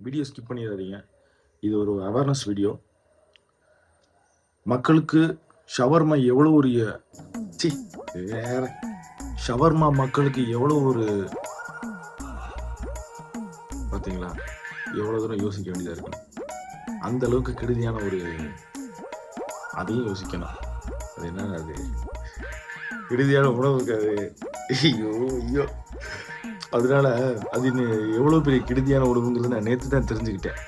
Video skip பண்ணிடாதீங்க. இது ஒரு அவேர்னஸ் வீடியோ. மக்களுக்கு ஷவர்மா எவ்வளோ ஒரு வேற ஷவர்மா மக்களுக்கு எவ்வளோ ஒரு பார்த்தீங்களா, எவ்வளோ தூரம் யோசிக்க வேண்டியதாக இருக்கு. அந்த அளவுக்கு கெடுதியான ஒரு அதையும் யோசிக்கணும். அது என்ன, அது கெடுதியான உணவு இருக்காது. ஐயோ ஐயோ, அதனால அது எவ்வளோ பெரிய கெடுதியான உணவுங்கிறது நான் நேற்று தான் தெரிஞ்சுக்கிட்டேன்.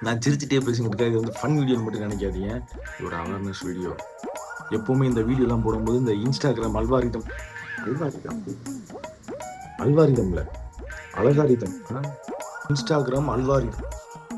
நான் சிரிச்சுட்டே பேசிக்கிட்டு இது வந்து ஃபன் வீடியோன்னு மட்டும் நினைக்காதீங்க, ஒரு அவேர்னஸ் வீடியோ. எப்போவுமே இந்த வீடியோலாம் போடும்போது இந்த இன்ஸ்டாகிராம் அல்வாரிதம்ல அல்காரிதம் இன்ஸ்டாகிராம் அல்காரிதம்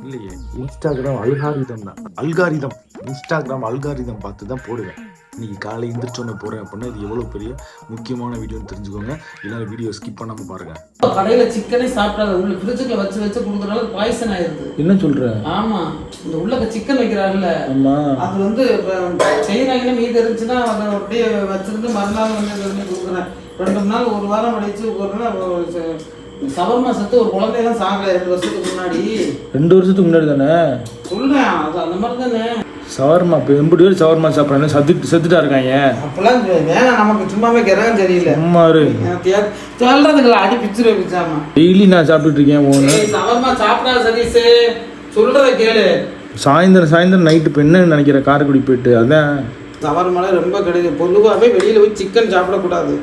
இல்லையே, இன்ஸ்டாகிராம் அல்காரிதம் தான். இன்ஸ்டாகிராம் அல்காரிதம் பார்த்து தான் போடுவேன். இன்னைக்கு காலை எந்திரிச்சோன்னு போறேன் அப்படின்னா இது எவ்வளவு பெரிய முக்கியமான வீடியோன்னு தெரிஞ்சுக்கோங்க. இல்லைன்னா வீடியோ ஸ்கிப் பண்ணாம பாருங்க. கடையில சிக்கனே சாப்பிடாத உள்ள ஃப்ரிட்ஜுக்குள்ள வச்சு கொடுக்கறனால பாய்சன் ஆயிருது. என்ன சொல்ற? ஆமா, இந்த உள்ள சிக்கன் வைக்கிறாங்கல்ல, அது வந்து செய்யறாங்கன்னா மீது இருந்துச்சுன்னா அதை அப்படியே வச்சிருந்து மறுநாள் வந்து கொடுக்குறேன். 2 நாள் 1 வாரம் அடிச்சு சவர்மா சத்து ஒரு குழந்தையெல்லாம் சாப்பிடல 2 வருஷத்துக்கு முன்னாடி. 2 வருஷத்துக்கு முன்னாடி தானே சொல்றேன். அது அந்த மாதிரி தானே சவர்மா. இப்போ 80 பேர் சவர்மா சாப்பிட்றாங்க, செத்துட்டா இருக்காங்க. அப்பெல்லாம் வேணாம், நமக்கு சும்மாவே கிரகம் தெரியல. சும்மா சொல்றதுக்குள்ள அடி பிச்சுரு பிச்சாமா. டெய்லி நான் சாப்பிட்டுட்டு இருக்கேன். சவர்மா சாப்பிடா சதீஷ், சொல்றத கேளு. சாயந்தரம் நைட்டு இப்போ என்ன நினைக்கிற, காரைக்குடி போயிட்டு அதான் சவர்மால ரொம்ப கிடையாது. பொதுவாகவே வெளியில போய் சிக்கன் சாப்பிடக்கூடாது.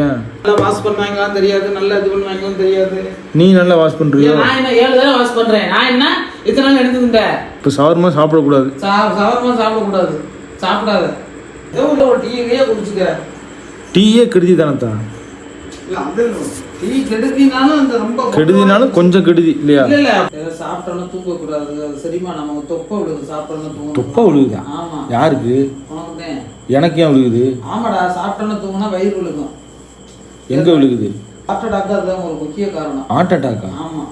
ஏன்? நல்லா வாஷ் பண்ணுவாங்களான்னு தெரியாது, நல்லா இது பண்ணுவாங்களான்னு தெரியாது. நீ நல்லா வாஷ் பண்றியா? நான் என்ன 7 தடவை வாஷ் பண்றேன். நான் என்ன இத்தனை நாள் எடுத்துக்கிட்டேன். இப்போ சவர்மா சாப்பிடக்கூடாது. சவர்மா சாப்பிடக்கூடாது, சாப்பிடாத. ஏதோ ஒரு டீயே குடிச்சுக்க. டீயே கெடுதி தானே? டீ கெடுதினாலும் அந்த ரொம்ப கெடுதினாலும் கொஞ்சம் கெடுதி இல்லையா? இல்ல சாப்பிட்டோம்னா தூங்கக்கூடாது. அது சரிமா நம்ம தொப்பை விழுது. சாப்பிட்டோம்னா தூங்க. தொப்பை விழுகுதா? ஆமா. யாருக்கு? உனக்கு. எனக்கு ஏன் விழுகுது? ஆமாடா, சாப்பிட்டோம்னா தூங்கினா வயிறு விழுகும். எங்க விழுகுது? ஹார்ட் அட்டாக் தான் ஒரு முக்கிய காரணம். ஹார்ட் அட்டாக்கா? ஆமா.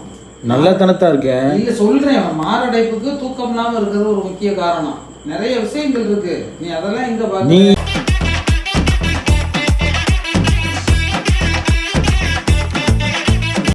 நல்லா தானத்தான் இருக்கேன். இல்ல சொல்றேன், மாரடைப்புக்கு தூக்கம் இல்லாம இருக்கிறது ஒரு முக்கிய காரணம். நிறைய விஷயங்கள் இருக்கு, நீ அதெல்லாம் இங்க பாக்க.